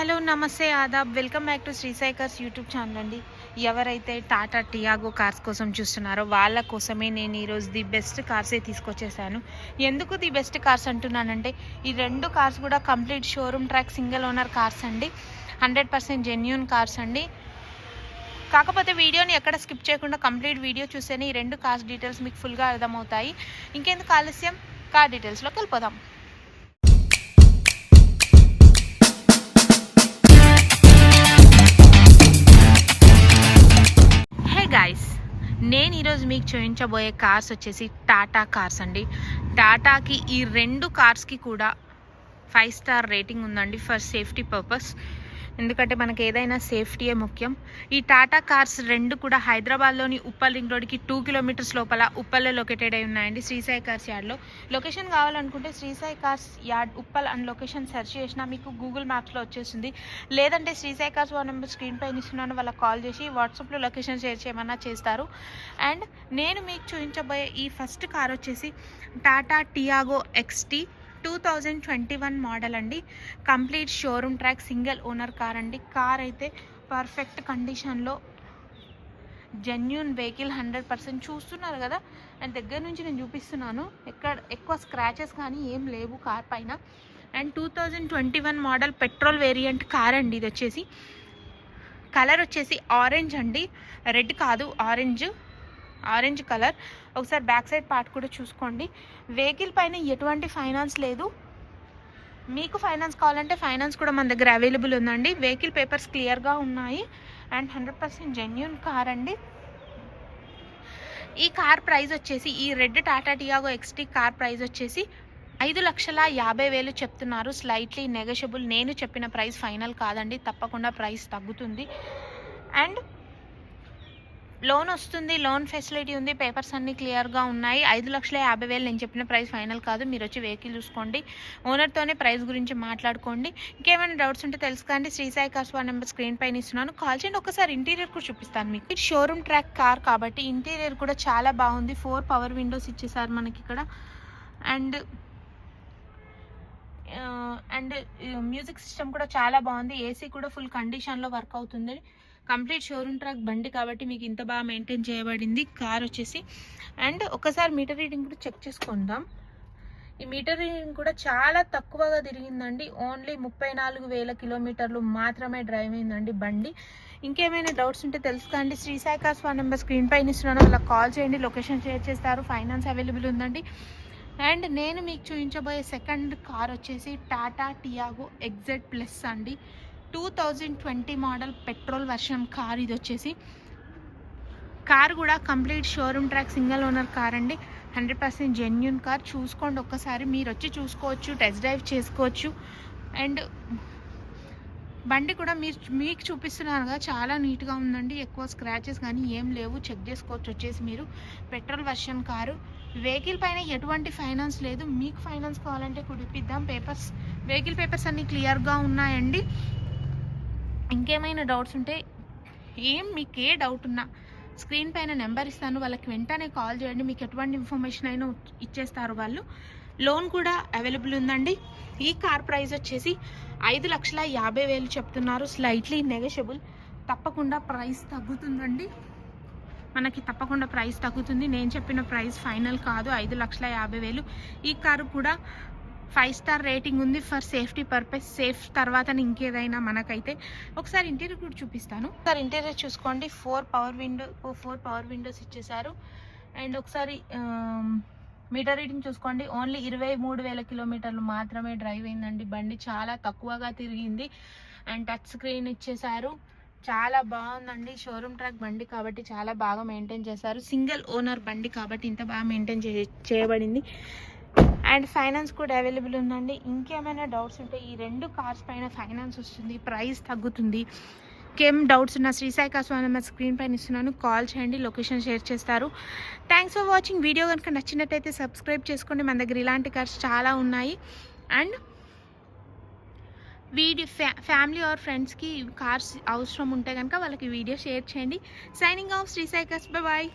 Hello నమస్తే ఆదాబ్ welcome back to Shri Sai cars YouTube channel అండి. ఎవరైతే టాటా టియాగో కార్స్ కోసం చూస్తున్నారో వాళ్ళ కోసమే నేను ఈరోజు ది బెస్ట్ కార్సే తీసుకొచ్చేసాను. ఎందుకు ది బెస్ట్ కార్స్ అంటున్నానంటే ఈ రెండు కార్స్ కూడా complete showroom track single owner cars అండి. 100% జెన్యూన్ కార్స్ అండి. కాకపోతే వీడియోని ఎక్కడ స్కిప్ చేయకుండా కంప్లీట్ వీడియో చూస్తేనే ఈ రెండు కార్స్ డీటెయిల్స్ మీకు ఫుల్గా అర్థమవుతాయి. ఇంకెందుకు ఆలస్యం, కార్ డీటెయిల్స్లోకి వెళ్ళిపోదాం. గైస్, నేను ఈరోజు మీకు చూపించబోయే కార్స్ వచ్చేసి టాటా కార్స్ అండి. టాటాకి ఈ రెండు కార్స్కి కూడా 5 స్టార్ రేటింగ్ ఉందండి ఫర్ సేఫ్టీ పర్పస్. ఎందుకంటే మనకి ఏదైనా సేఫ్టీయే ముఖ్యం. ఈ టాటా కార్స్ రెండు కూడా హైదరాబాద్లోని ఉప్పల్ రింగ్ రోడ్కి 2 కిలోమీటర్స్ లోపల ఉప్పల్లో లొకేటెడ్ అయి ఉన్నాయండి. శ్రీ సాయి కార్స్ యార్డ్లో. లొకేషన్ కావాలనుకుంటే Sri Sai cars yard Uppal and location search చేసినా మీకు గూగుల్ మ్యాప్స్లో వచ్చేస్తుంది. లేదంటే Sri Sai cars phone number screen పైన ఇస్తున్నాను, వాళ్ళకి కాల్ చేసి వాట్సాప్లో లొకేషన్ షేర్ చేయమన్నా చేస్తారు. అండ్ నేను మీకు చూపించబోయే ఈ ఫస్ట్ కార్ వచ్చేసి టాటా టియాగో XT 2021 మోడల్ అండి. Complete showroom track single owner car అండి. కార్ అయితే పర్ఫెక్ట్ కండిషన్లో జెన్యూన్ వెహికల్ 100% చూస్తున్నారు కదా. అండ్ దగ్గర నుంచి నేను చూపిస్తున్నాను, ఎక్కువ స్క్రాచెస్ కానీ ఏం లేవు కార్ పైన. And 2021 model petrol variant car అండి. ఇది వచ్చేసి కలర్ వచ్చేసి ఆరెంజ్ అండి, రెడ్ కాదు, ఆరెంజ్ కలర్. ఒకసారి బ్యాక్ సైడ్ పార్ట్ కూడా చూసుకోండి. వెహికల్ పైన ఎటువంటి ఫైనాన్స్ లేదు. మీకు ఫైనాన్స్ కావాలంటే ఫైనాన్స్ కూడా మన దగ్గర అవైలబుల్ ఉందండి. వెహికల్ పేపర్స్ క్లియర్గా ఉన్నాయి అండ్ 100% జెన్యూన్ కార్ అండి. ఈ కార్ ప్రైస్ వచ్చేసి, ఈ red Tata Tiago XT car price వచ్చేసి 5,50,000 చెప్తున్నారు. Slightly negotiable. నేను చెప్పిన ప్రైస్ ఫైనల్ కాదండి, తప్పకుండా ప్రైస్ తగ్గుతుంది. అండ్ లోన్ వస్తుంది, లోన్ ఫెసిలిటీ ఉంది, పేపర్స్ అన్నీ క్లియర్గా ఉన్నాయి. 5,50,000 నేను చెప్పిన ప్రైస్ ఫైనల్ కాదు. మీరు వచ్చి వెహికల్ చూసుకోండి, ఓనర్తోనే ప్రైస్ గురించి మాట్లాడుకోండి. ఇంకేమైనా డౌట్స్ ఉంటే తెలుసుకోండి. Sri Sai cars phone number screen పైన ఇస్తున్నాను, కాల్ చేయండి. ఒకసారి ఇంటీరియర్ కూడా చూపిస్తాను మీకు. ఇది షోరూమ్ ట్రాక్ కార్ కాబట్టి ఇంటీరియర్ కూడా చాలా బాగుంది. 4 పవర్ విండోస్ ఇచ్చేసారు మనకి ఇక్కడ. అండ్ మ్యూజిక్ సిస్టమ్ కూడా చాలా బాగుంది. ఏసీ కూడా ఫుల్ కండిషన్లో వర్క్ అవుతుంది. కంప్లీట్ షోరూమ్ ట్రాక్ బండి కాబట్టి మీకు ఇంత బాగా మెయింటైన్ చేయబడింది కార్ వచ్చేసి. అండ్ ఒకసారి మీటర్ రీడింగ్ కూడా చెక్ చేసుకుందాం. ఈ మీటర్ రీడింగ్ కూడా చాలా తక్కువగా తిరిగిందండి. ఓన్లీ 34,000 కిలోమీటర్లు మాత్రమే డ్రైవ్ అయిందండి బండి. ఇంకేమైనా డౌట్స్ ఉంటే తెలుసుకోండి. Sri Sai cars phone number screen పైన ఇస్తున్నాను, వాళ్ళకి కాల్ చేయండి, లొకేషన్ షేర్ చేస్తారు, ఫైనాన్స్ అవైలబుల్ ఉందండి. అండ్ నేను మీకు చూపించబోయే సెకండ్ కార్ వచ్చేసి టాటా టియాగో XZ+ అండి. 2020 మోడల్ పెట్రోల్ వర్షన్ కార్. ఇది వచ్చేసి కార్ కూడా complete showroom track single owner car అండి. 100% జెన్యూన్ కార్. చూసుకోండి ఒక్కసారి, మీరు వచ్చి చూసుకోవచ్చు, టెస్ట్ డ్రైవ్ చేసుకోవచ్చు. అండ్ బండి కూడా మీకు చూపిస్తున్నాను కదా, చాలా నీట్గా ఉందండి. ఎక్కువ స్క్రాచెస్ కానీ ఏం లేవు, చెక్ చేసుకోవచ్చు వచ్చేసి మీరు. Petrol version car. వెహికల్ పైన ఎటువంటి ఫైనాన్స్ లేదు. మీకు ఫైనాన్స్ కావాలంటే కుడిపిద్దాం. వెహికల్ పేపర్స్ అన్నీ క్లియర్గా ఉన్నాయండి. ఇంకేమైనా డౌట్స్ ఉంటే, మీకు ఏ డౌట్ ఉన్నా స్క్రీన్ పైన నెంబర్ ఇస్తాను, వాళ్ళకి వెంటనే కాల్ చేయండి. మీకు ఎటువంటి ఇన్ఫర్మేషన్ అయినా ఇచ్చేస్తారు వాళ్ళు. లోన్ కూడా అవైలబుల్ ఉందండి. ఈ కార్ ప్రైస్ వచ్చేసి 5,50,000 చెప్తున్నారు. Slightly negotiable. తప్పకుండా ప్రైస్ తగ్గుతుందండి, మనకి తప్పకుండా ప్రైస్ తగ్గుతుంది. నేను చెప్పిన ప్రైస్ ఫైనల్ కాదు, 5,50,000. ఈ కారు కూడా 5 స్టార్ రేటింగ్ ఉంది ఫర్ సేఫ్టీ పర్పస్. సేఫ్ తర్వాత ఇంకేదైనా మనకైతే. ఒకసారి ఇంటీరియర్ కూడా చూపిస్తాను. ఒకసారి ఇంటీరియర్ చూసుకోండి. 4 పవర్ విండోస్ ఇచ్చేసారు. అండ్ ఒకసారి మీటర్ రీడింగ్ చూసుకోండి. ఓన్లీ 23,000 కిలోమీటర్లు మాత్రమే డ్రైవ్ అయిందండి బండి. చాలా తక్కువగా తిరిగింది. అండ్ టచ్ స్క్రీన్ ఇచ్చేసారు. చాలా బాగుందండి. షోరూమ్ ట్రాక్ బండి కాబట్టి చాలా బాగా మెయింటైన్ చేశారు. సింగిల్ ఓనర్ బండి కాబట్టి ఇంత బాగా మెయింటైన్ చేయబడింది. అండ్ ఫైనాన్స్ కూడా అవైలబుల్ ఉందండి. ఇంకేమైనా డౌట్స్ ఉంటే ఈ రెండు కార్స్ పైన ఫైనాన్స్ వస్తుంది, ప్రైస్ తగ్గుతుంది. ఇంకేం డౌట్స్ ఉన్నా Sri Sai cars phone number screen పైన ఇస్తున్నాను, కాల్ చేయండి, లొకేషన్ షేర్ చేస్తారు. Thanks for watching. వీడియో కనుక నచ్చినట్టయితే సబ్స్క్రైబ్ చేసుకోండి. మన దగ్గర ఇలాంటి కార్స్ చాలా ఉన్నాయి. అండ్ ఫ్యామిలీ ఆర్ ఫ్రెండ్స్కి కార్స్ అవసరం ఉంటే కనుక వాళ్ళకి వీడియో షేర్ చేయండి. Signing off Sri Sai cars. Bye.